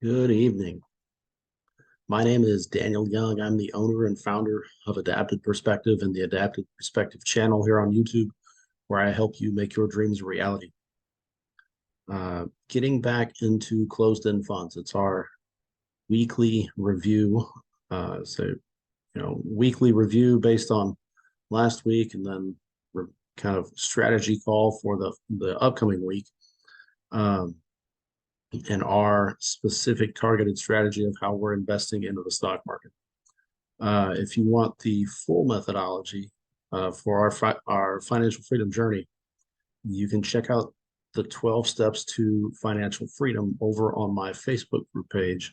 Good evening. My name is Daniel Young. I'm the owner and founder of Adapted Perspective and the Adapted Perspective channel here on YouTube, where I help you make your dreams a reality. Getting back into closed-end funds, it's our weekly review. Weekly review based on last week, and then kind of strategy call for the upcoming week. And our specific targeted strategy of how we're investing into the stock market. If you want the full methodology for our financial freedom journey, you can check out the 12 steps to financial freedom over on my Facebook group page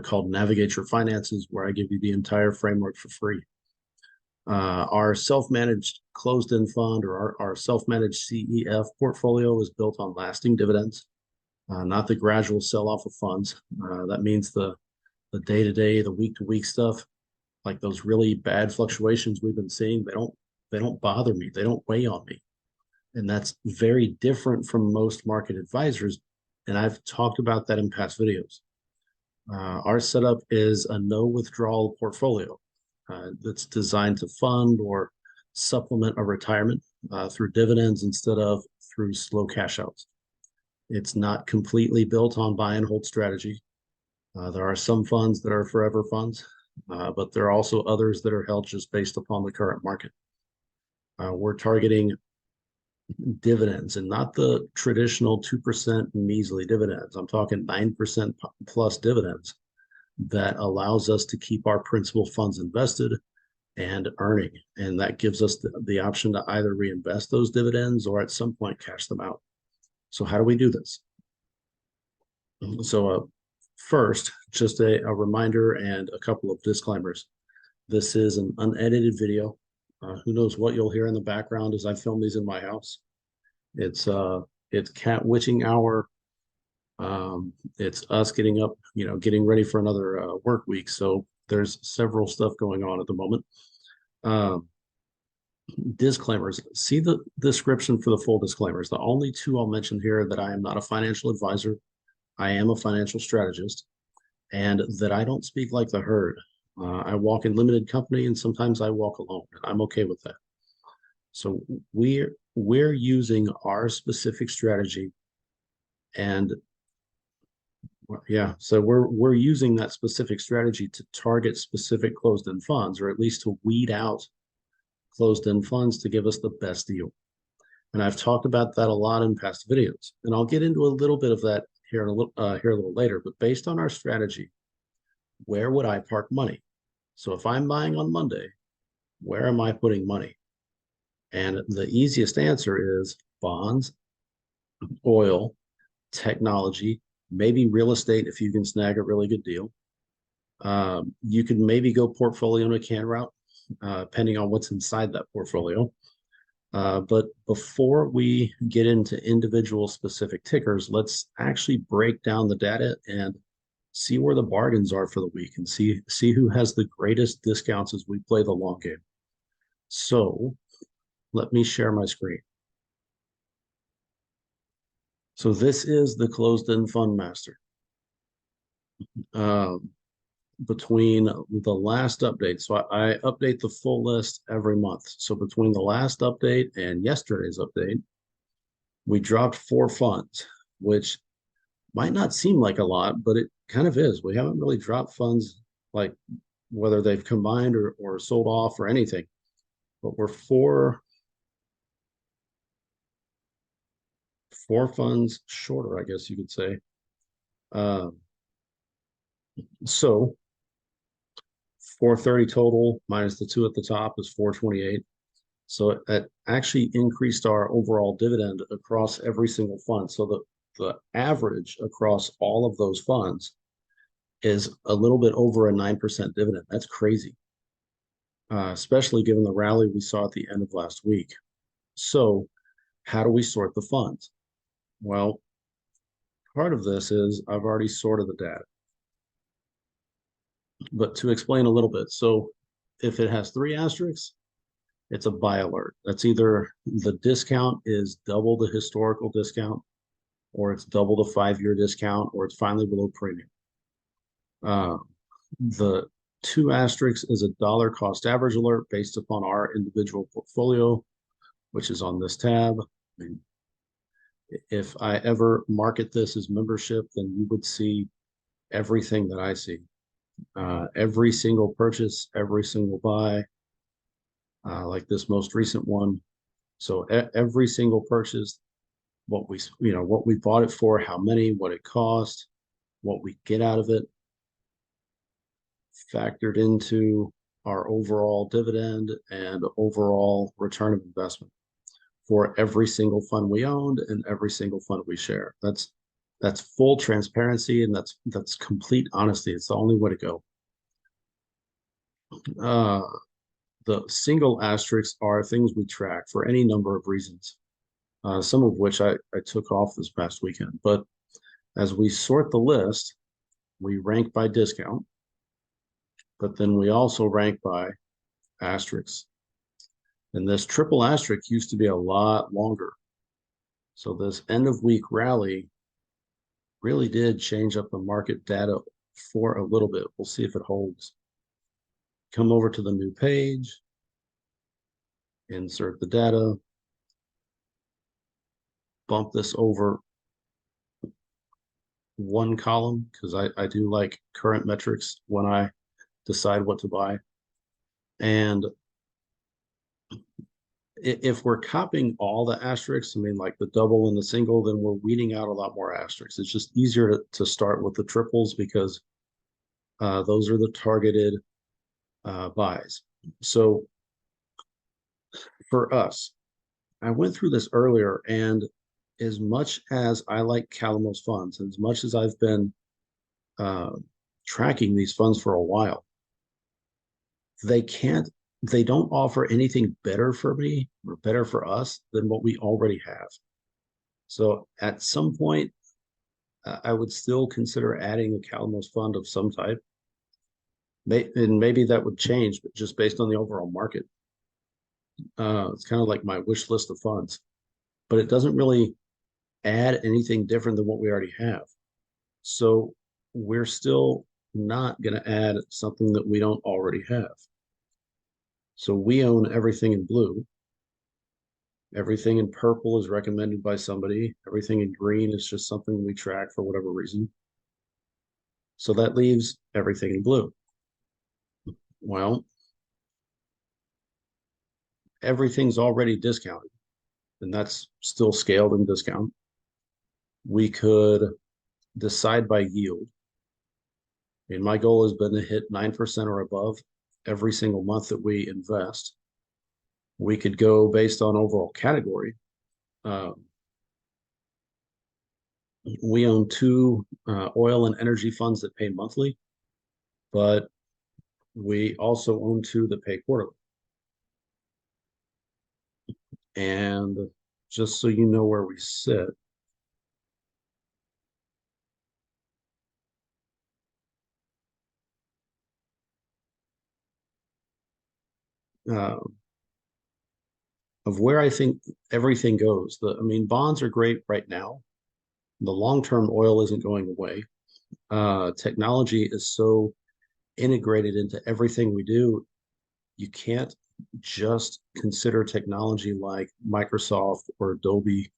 called Navigate Your Finances, where I give you the entire framework for free. Our self-managed closed-end fund, or our self-managed CEF portfolio, is built on lasting dividends. Not the gradual sell-off of funds. That means the day-to-day, the week-to-week stuff, like those really bad fluctuations we've been seeing, they don't bother me. They don't weigh on me. And that's very different from most market advisors. And I've talked about that in past videos. Our setup is a no withdrawal portfolio that's designed to fund or supplement a retirement through dividends instead of through slow cash outs. It's not completely built on buy and hold strategy. There are some funds that are forever funds, but there are also others that are held just based upon the current market. We're targeting dividends and not the traditional 2% measly dividends. I'm talking 9% plus dividends that allows us to keep our principal funds invested and earning. And that gives us the option to either reinvest those dividends or at some point cash them out. So how do we do this? So first, just a reminder and a couple of disclaimers. This is an unedited video. Who knows what you'll hear in the background as I film these in my house. It's cat witching hour. It's us getting up, getting ready for another work week. So there's several stuff going on at the moment. Disclaimers. See the description for the full disclaimers. The only two I'll mention here: that I am not a financial advisor, I am a financial strategist, and that I don't speak like the herd. I walk in limited company, and sometimes I walk alone, and I'm okay with that. So we're using our specific strategy, and so we're using that specific strategy to target specific closed-end funds, or at least to weed out closed-end funds to give us the best deal. And I've talked about that a lot in past videos, and I'll get into a little bit of that here a little later. But based on our strategy, where would I park money? So if I'm buying on Monday, where am I putting money? And the easiest answer is bonds, oil, technology, maybe real estate if you can snag a really good deal. You can maybe go portfolio in a can route, depending on what's inside that portfolio. But before we get into individual specific tickers, let's actually break down the data and see where the bargains are for the week and see who has the greatest discounts as we play the long game. So let me share my screen. So this is the closed-end fund master. Between the last update, so I update the full list every month. So between the last update and yesterday's update, we dropped 4 funds, which might not seem like a lot, but it kind of is. We haven't really dropped funds, like whether they've combined or sold off or anything, but we're four funds shorter, I guess you could say. So 430 total minus the 2 at the top is 428. So it actually increased our overall dividend across every single fund. So the average across all of those funds is a little bit over a 9% dividend. That's crazy, especially given the rally we saw at the end of last week. So how do we sort the funds? Well, part of this is I've already sorted the data. But to explain a little bit, so if it has 3 asterisks, it's a buy alert. That's either the discount is double the historical discount, or it's double the 5-year discount, or it's finally below premium. Uh, the two asterisks is a dollar cost average alert based upon our individual portfolio, which is on this tab. I mean, if I ever market this as membership, then you would see everything that I see. Every single purchase, every single buy, like this most recent one. So every single purchase, what we bought it for, how many, what it cost, what we get out of it, factored into our overall dividend and overall return of investment for every single fund we owned and every single fund we share. That's full transparency, and that's complete honesty. It's the only way to go. Uh, the single asterisks are things we track for any number of reasons, some of which I took off this past weekend. But as we sort the list, we rank by discount, but then we also rank by asterisks. And this triple asterisk used to be a lot longer. So this end of week rally really did change up the market data for a little bit. We'll see if it holds. Come over to the new page, insert the data, bump this over one column because I do like current metrics when I decide what to buy. And if we're copying all the asterisks, I mean, like the double and the single, then we're weeding out a lot more asterisks. It's just easier to start with the triples because those are the targeted buys. So for us, I went through this earlier, and as much as I like Calamos funds, as much as I've been uh, tracking these funds for a while, they can't, they don't offer anything better for me or better for us than what we already have. So at some point, I would still consider adding a Calamos fund of some type. And maybe that would change, but just based on the overall market. It's kind of like my wish list of funds, but it doesn't really add anything different than what we already have. So we're still not going to add something that we don't already have. So we own everything in blue. Everything in purple is recommended by somebody. Everything in green is just something we track for whatever reason. So that leaves everything in blue. Well, everything's already discounted, and that's still scaled and discount. We could decide by yield. And my goal has been to hit 9% or above every single month that we invest. We could go based on overall category. We own two oil and energy funds that pay monthly, but we also own two that pay quarterly. And just so you know where we sit, uh, of where I think everything goes. I mean, bonds are great right now. The long-term oil isn't going away. Technology is so integrated into everything we do. You can't just consider technology like Microsoft or Adobe.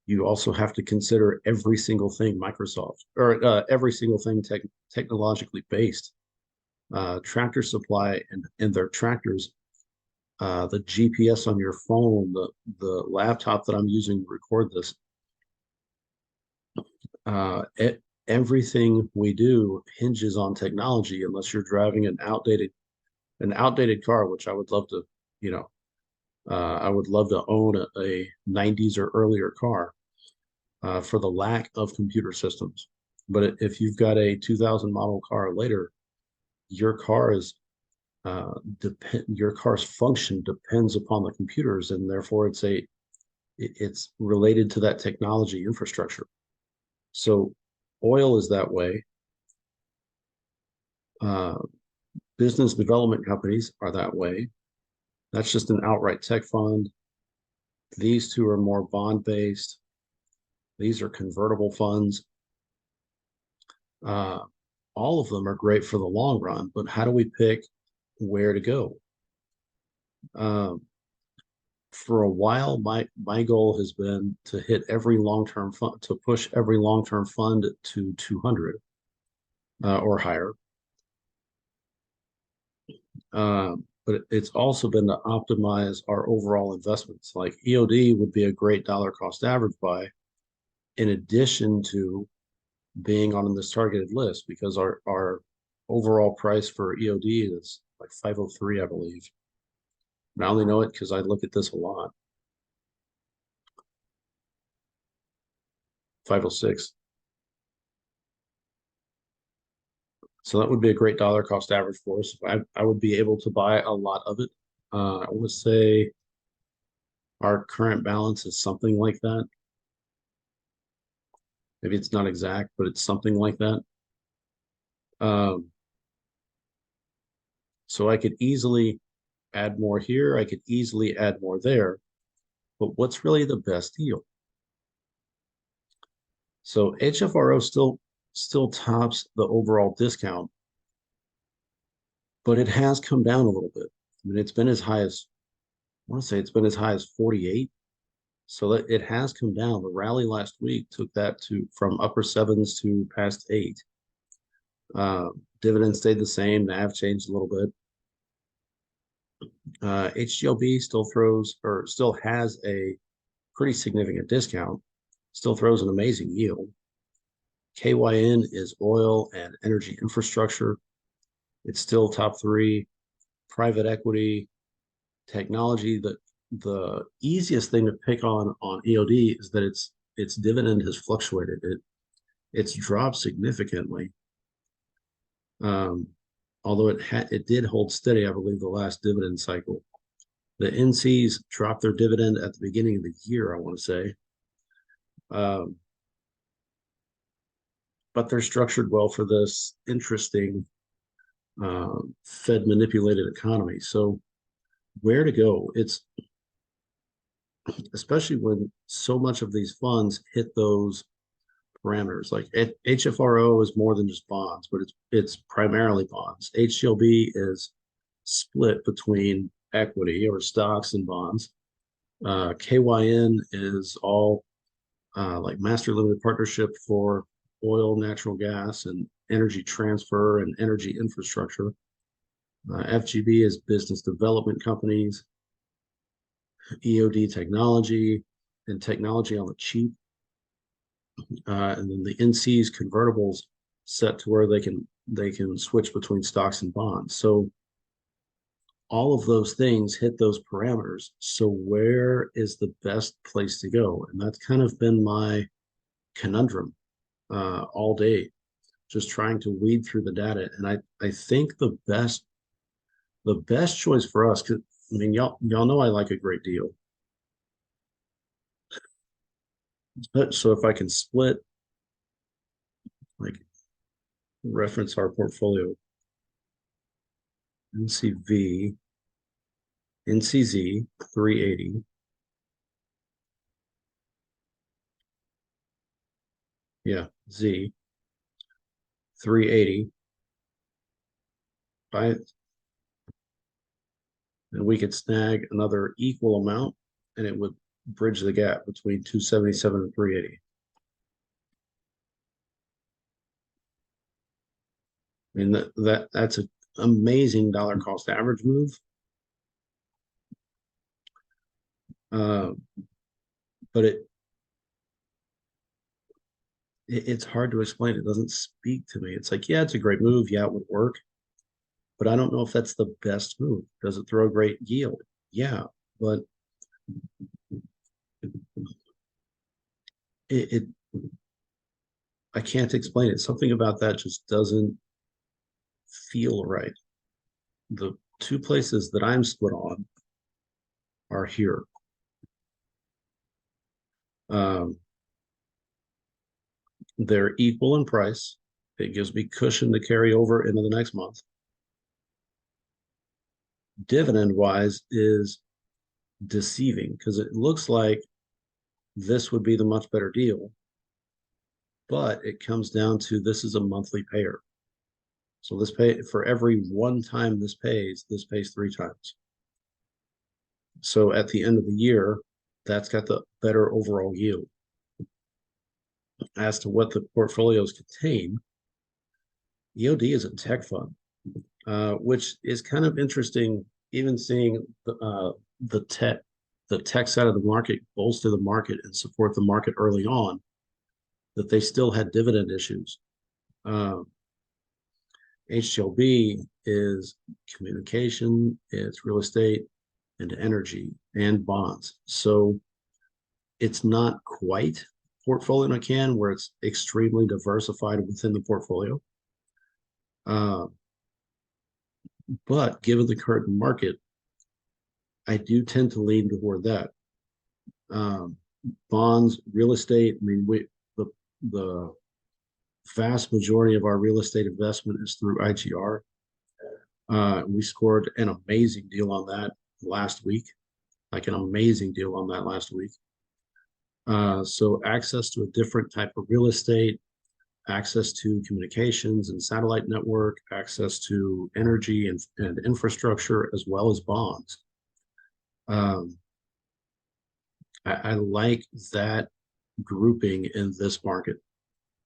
You also have to consider every single thing Microsoft or every single thing technologically based. Tractor Supply and their tractors, the GPS on your phone, the laptop that I'm using to record this, everything we do hinges on technology unless you're driving an outdated car, which I would love to, you know, I would love to own a 90s or earlier car for the lack of computer systems. But if you've got a 2000 model car later, your car is your car's function depends upon the computers, and therefore it's related to that technology infrastructure. So oil is that way. Uh, Business development companies are that way. That's just an outright tech fund. These two are more bond based. These are convertible funds. Uh, all of them are great for the long run, but how do we pick where to go? Um, for a while, my goal has been to hit every long-term fund, to push every long-term fund to 200 or higher. But it's also been to optimize our overall investments. Like EOD would be a great dollar cost average buy, in addition to being on this targeted list, because our overall price for EOD is like 503, I believe. And I only know it because I look at this a lot. 506. So that would be a great dollar cost average for us. I would be able to buy a lot of it. I would say our current balance is something like that. Maybe it's not exact, but it's something like that. Um, so I could easily add more here. I could easily add more there. But what's really the best deal? So HFRO still tops the overall discount, but it has come down a little bit. I mean, it's been as high as I want to say it's been as high as 48. So that it has come down. The rally last week took that to from upper sevens to past eight. Dividend stayed the same. NAV changed a little bit. HGLB still has a pretty significant discount. Still throws an amazing yield. KYN is oil and energy infrastructure. It's still top three. Private equity, technology. The easiest thing to pick on EOD is that its dividend has fluctuated. It's dropped significantly. Um, although it did hold steady, I believe, the last dividend cycle. The NCs dropped their dividend at the beginning of the year, I want to say. Um, but they're structured well for this interesting Fed manipulated economy. So where to go? It's especially when so much of these funds hit those parameters. Like HFRO is more than just bonds, but it's primarily bonds. HGLB is split between equity or stocks and bonds. KYN is all like master limited partnership for oil, natural gas, and energy transfer and energy infrastructure. FGB is business development companies, EOD technology, and technology on the cheap. And then the NC's convertibles set to where they can switch between stocks and bonds. So all of those things hit those parameters. So where is the best place to go? And that's kind of been my conundrum all day, just trying to weed through the data. And I think the best choice for us, because I mean y'all know I like a great deal. But so if I can split, like reference our portfolio, NCV, NCZ 380. Yeah, Z 380. Buy it, and we could snag another equal amount, and it would bridge the gap between 277 and 380. I mean that's an amazing dollar cost average move. Uh, but it's hard to explain. It doesn't speak to me. It's like, yeah, it's a great move. Yeah, it would work, but I don't know if that's the best move. Does it throw a great yield? Yeah, but it I can't explain it. Something about that just doesn't feel right. The two places that I'm split on are here. Um, they're equal in price. It gives me cushion to carry over into the next month. Dividend wise is deceiving because it looks like this would be the much better deal, but it comes down to this is a monthly payer. So this pay for every one time this pays 3 times. So at the end of the year, that's got the better overall yield. As to what the portfolios contain, EOD is a tech fund, which is kind of interesting. Even seeing the tech side of the market bolster the market and support the market early on, that they still had dividend issues. HGLB is communication, it's real estate, and energy and bonds. So it's not quite portfolio in a can where it's extremely diversified within the portfolio. But given the current market, I do tend to lean toward that. Bonds, real estate. I mean, the vast majority of our real estate investment is through IGR. We scored an amazing deal on that last week, like an amazing deal on that last week. So access to a different type of real estate, access to communications and satellite network, access to energy and infrastructure, as well as bonds. I like that grouping in this market.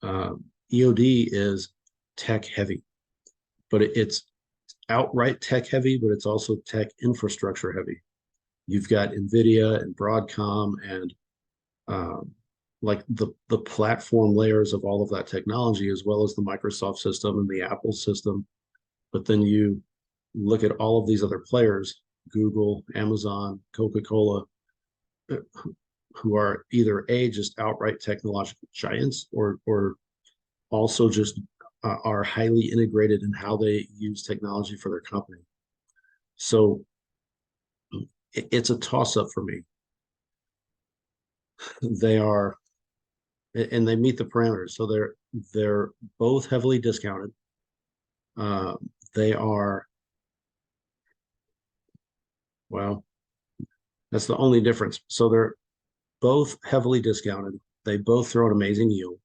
EOD is tech heavy, but it's outright tech heavy, but it's also tech infrastructure heavy. You've got NVIDIA and Broadcom and like the platform layers of all of that technology, as well as the Microsoft system and the Apple system. But then you look at all of these other players, Google, Amazon, Coca-Cola, who are either just outright technological giants or also just are highly integrated in how they use technology for their company. So it's a toss-up for me. They are, and they meet the parameters. So they're both heavily discounted. They are, well, that's the only difference. So they're both heavily discounted. They both throw an amazing yield.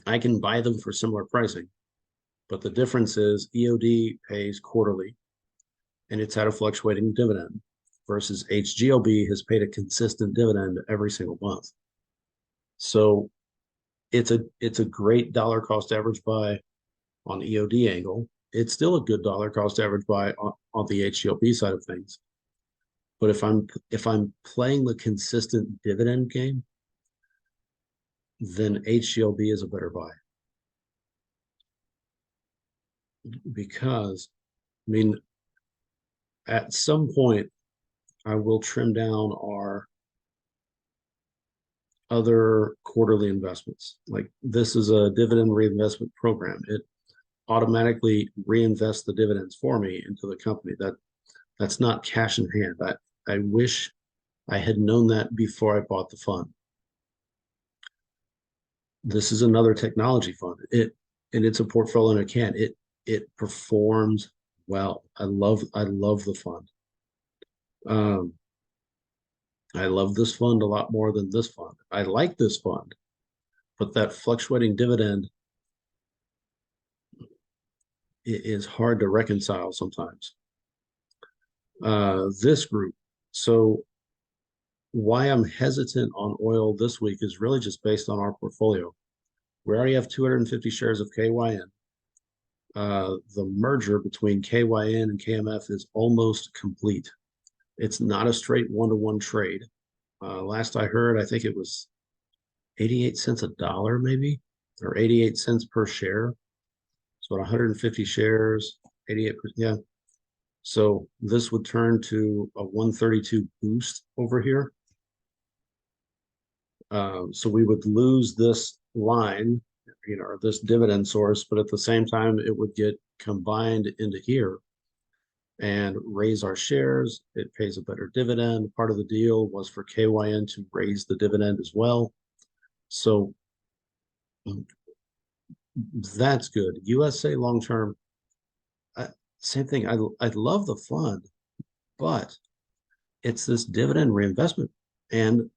I can buy them for similar pricing, but the difference is EOD pays quarterly and it's at a fluctuating dividend versus HGLB has paid a consistent dividend every single month. So it's a great dollar cost average buy on the EOD angle. It's still a good dollar cost average buy on the HGLB side of things. But if I'm playing the consistent dividend game, then HGLB is a better buy. Because, I mean, at some point, I will trim down our other quarterly investments. Like this is a dividend reinvestment program. It automatically reinvests the dividends for me into the company. That's not cash in hand. I wish I had known that before I bought the fund. This is another technology fund. It's a portfolio in a can. It performs well. I love the fund. I love this fund a lot more than this fund. I like this fund, but that fluctuating dividend is hard to reconcile sometimes. This group. So why I'm hesitant on oil this week is really just based on our portfolio. We already have 250 shares of KYN. The merger between KYN and KMF is almost complete. It's not a straight one-to-one trade. Last I heard, I think it was 88 cents a dollar, maybe, or 88 cents per share. So 150 shares, 88, yeah. So this would turn to a 132 boost over here. So we would lose this line, or this dividend source, but at the same time, it would get combined into here and raise our shares. It pays a better dividend. Part of the deal was for KYN to raise the dividend as well. So that's good. USA long-term, same thing. I love the fund, but it's this dividend reinvestment. And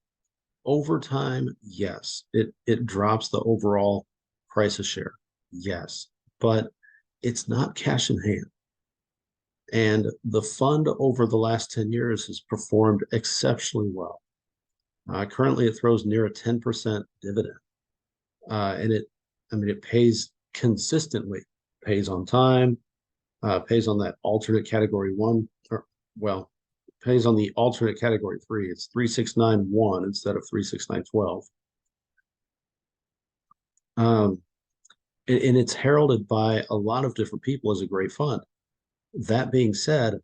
over time, yes, it drops the overall price of share. Yes, but it's not cash in hand. And the fund over the last 10 years has performed exceptionally well. Currently, it throws near a 10% dividend. And I mean, it pays consistently, pays on time, pays on that alternate category one, or well, pays on the alternate category three. It's 3691 instead of 36912. Um, and it's heralded by a lot of different people as a great fund. That being said,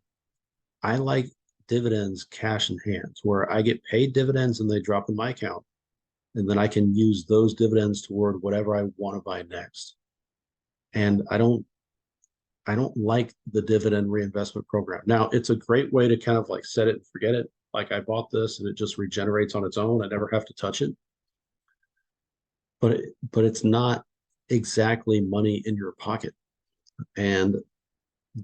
I like dividends cash in hands where I get paid dividends and they drop in my account. And then I can use those dividends toward whatever I want to buy next. And I don't like the dividend reinvestment program. Now, it's a great way to kind of like set it and forget it. Like I bought this and it just regenerates on its own. I never have to touch it. But it's not exactly money in your pocket. And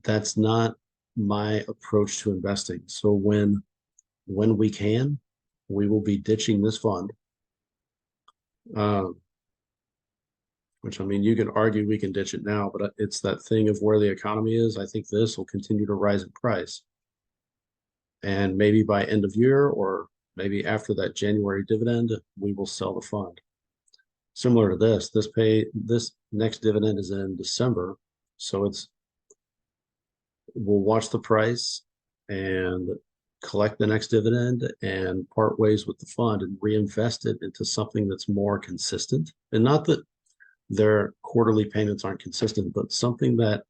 that's not my approach to investing. So when we can, we will be ditching this fund. Um, which I mean, you can argue we can ditch it now, but it's that thing of where the economy is. I think this will continue to rise in price. And maybe by end of year or maybe after that January dividend, we will sell the fund. Similar to this next dividend is in December. So we'll watch the price and collect the next dividend and part ways with the fund and reinvest it into something that's more consistent. And not that their quarterly payments aren't consistent, but something that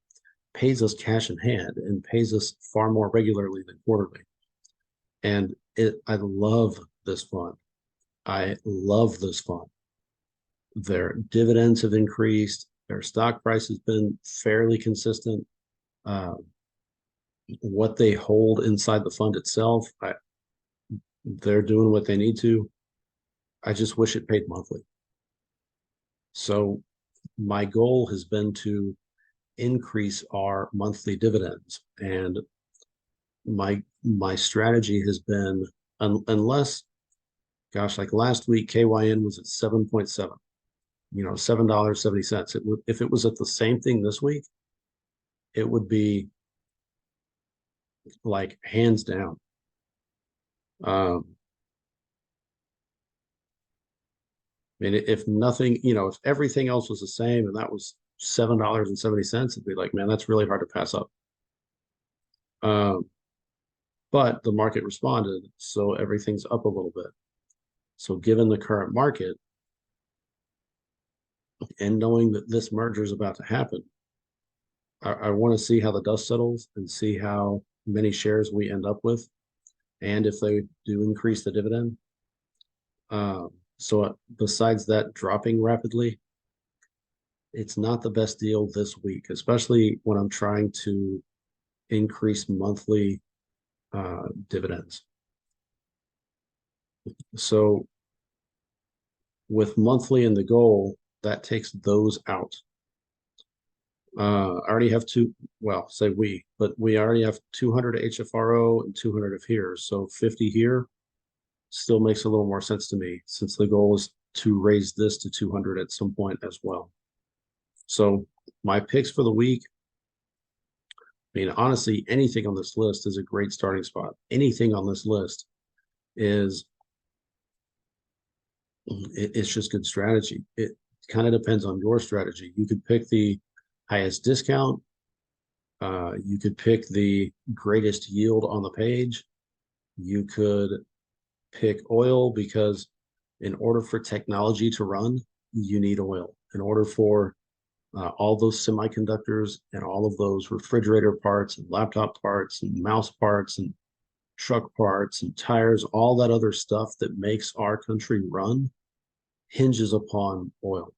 pays us cash in hand and pays us far more regularly than quarterly. And I love this fund. I love this fund. Their dividends have increased. Their stock price has been fairly consistent. Uh, what they hold inside the fund itself, they're doing what they need to. I just wish it paid monthly. So my goal has been to increase our monthly dividends, and my strategy has been unless, gosh, like last week KYN was at 7.7, $7.70. If it was at the same thing this week, it would be like hands down. I mean, if nothing, if everything else was the same and that was $7.70, it'd be like, man, that's really hard to pass up. Um, but the market responded, so everything's up a little bit. So given the current market and knowing that this merger is about to happen, I want to see how the dust settles and see how many shares we end up with, and if they do increase the dividend. So besides that dropping rapidly, it's not the best deal this week, especially when I'm trying to increase monthly dividends. So with monthly and the goal, that takes those out. I already have say we, but we already have 200 HFRO and 200 of here. So 50 here still makes a little more sense to me since the goal is to raise this to 200 at some point as well. So my picks for the week, I mean, honestly, anything on this list is a great starting spot. Anything on this list it's just good strategy. It kind of depends on your strategy. You could pick the highest discount. You could pick the greatest yield on the page. You could pick oil because in order for technology to run, you need oil. In order for all those semiconductors and all of those refrigerator parts and laptop parts and mouse parts and truck parts and tires, all that other stuff that makes our country run hinges upon oil.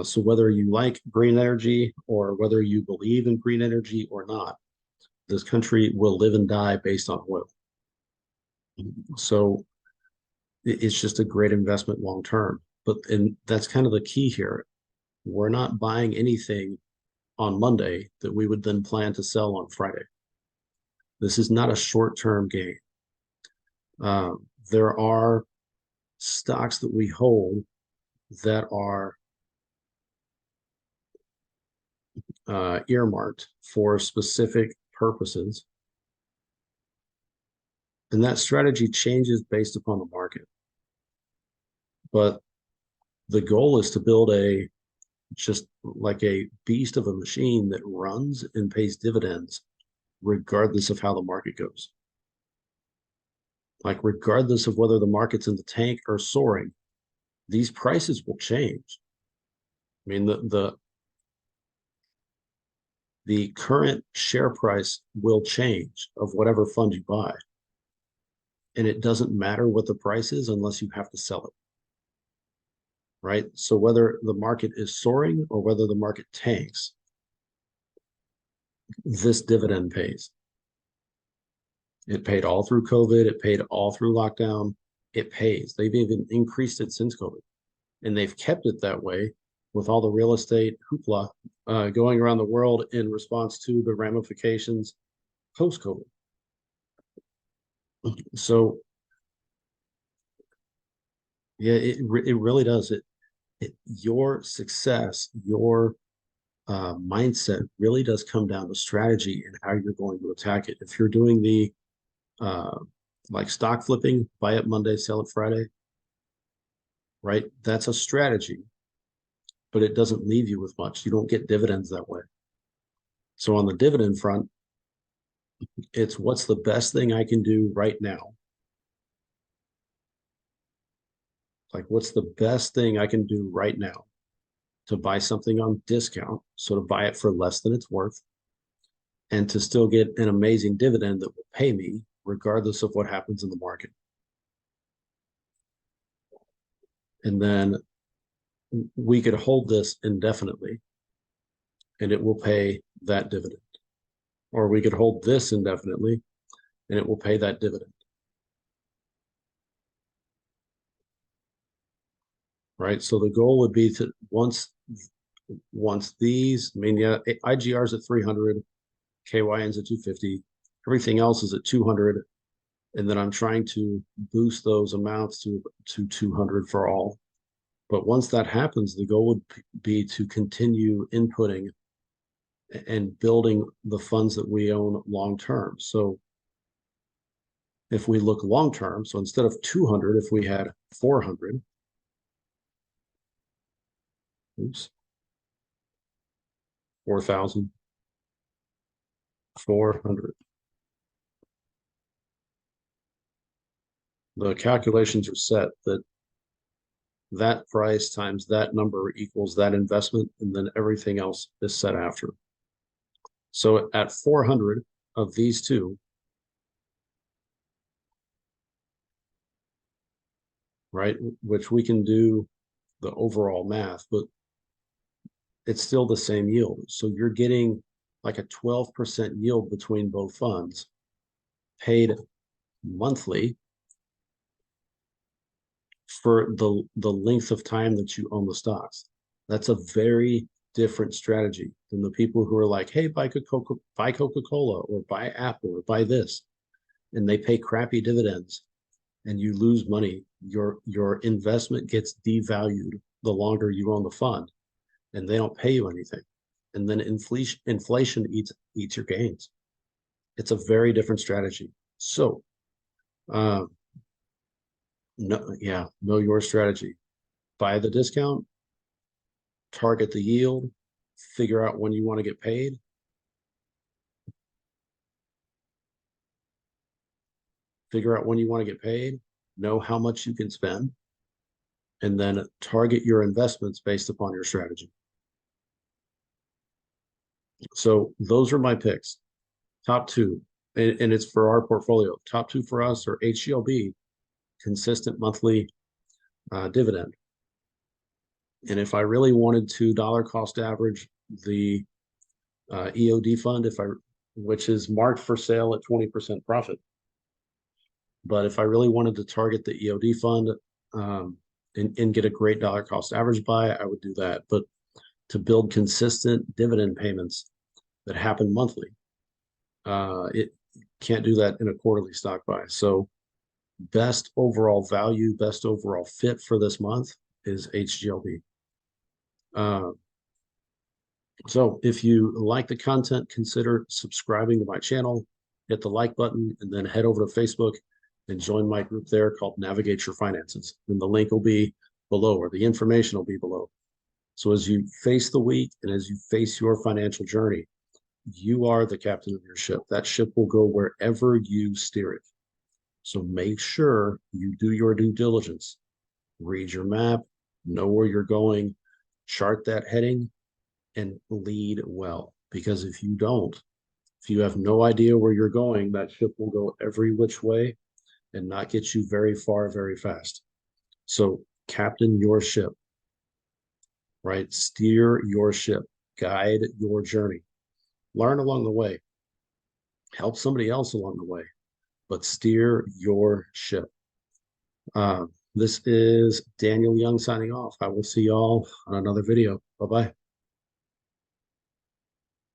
So whether you like green energy or whether you believe in green energy or not, this country will live and die based on oil. So it's just a great investment long term. And that's kind of the key here. We're not buying anything on Monday that we would then plan to sell on Friday. This is not a short-term gain. There are stocks that we hold that are earmarked for specific purposes. And that strategy changes based upon the market. But the goal is to build just like a beast of a machine that runs and pays dividends regardless of how the market goes. Like regardless of whether the market's in the tank or soaring, these prices will change. I mean, the current share price will change of whatever fund you buy. And it doesn't matter what the price is unless you have to sell it. Right? So whether the market is soaring or whether the market tanks, this dividend pays. It paid all through COVID. It paid all through lockdown. It pays. They've even increased it since COVID. And they've kept it that way with all the real estate hoopla going around the world in response to the ramifications post-COVID. So, yeah, it really does. Your success, your mindset really does come down to strategy and how you're going to attack it. If you're doing the like stock flipping, buy it Monday, sell it Friday, right? That's a strategy, but it doesn't leave you with much. You don't get dividends that way. So on the dividend front, it's what's the best thing I can do right now? Like, what's the best thing I can do right now to buy something on discount? So to buy it for less than it's worth and to still get an amazing dividend that will pay me regardless of what happens in the market. And then we could hold this indefinitely and it will pay that dividend. Or we could hold this indefinitely and it will pay that dividend. Right? So the goal would be to once these, I mean, yeah, IGR's at 300, KYN's at 250, everything else is at 200. And then I'm trying to boost those amounts to 200 for all. But once that happens, the goal would be to continue inputting and building the funds that we own long term. So if we look long term, so instead of 200, if we had 400, oops, 4,000, 400. The calculations are set that that price times that number equals that investment, and then everything else is set after. So at 400 of these two, right, which we can do the overall math, but it's still the same yield. So you're getting like a 12% yield between both funds paid monthly for the length of time that you own the stocks. That's a very different strategy than the people who are like, hey, buy Coca-Cola or buy Apple or buy this. And they pay crappy dividends and you lose money. Your investment gets devalued the longer you own the fund and they don't pay you anything. And then inflation eats your gains. It's a very different strategy. So know your strategy. Buy the discount, target the yield, figure out when you want to get paid. Figure out when you want to get paid, know how much you can spend, and then target your investments based upon your strategy. So those are my picks. Top two, and it's for our portfolio. Top two for us are HGLB, consistent monthly dividend. And if I really wanted to dollar cost average the EOD fund, which is marked for sale at 20% profit. But if I really wanted to target the EOD fund and get a great dollar cost average buy, I would do that. But to build consistent dividend payments that happen monthly, it can't do that in a quarterly stock buy. So best overall value, best overall fit for this month is HGLB. So if you like the content, consider subscribing to my channel, hit the like button, and then head over to Facebook and join my group there called Navigate Your Finances. And the link will be below, or the information will be below. So as you face the week and as you face your financial journey, you are the captain of your ship. That ship will go wherever you steer it. So make sure you do your due diligence, read your map, know where you're going, chart that heading, and lead well. Because if you don't, if you have no idea where you're going, that ship will go every which way and not get you very far very fast. So captain your ship, right? Steer your ship, guide your journey, learn along the way, help somebody else along the way, but steer your ship. This is Daniel Young signing off. I will see y'all on another video. Bye bye.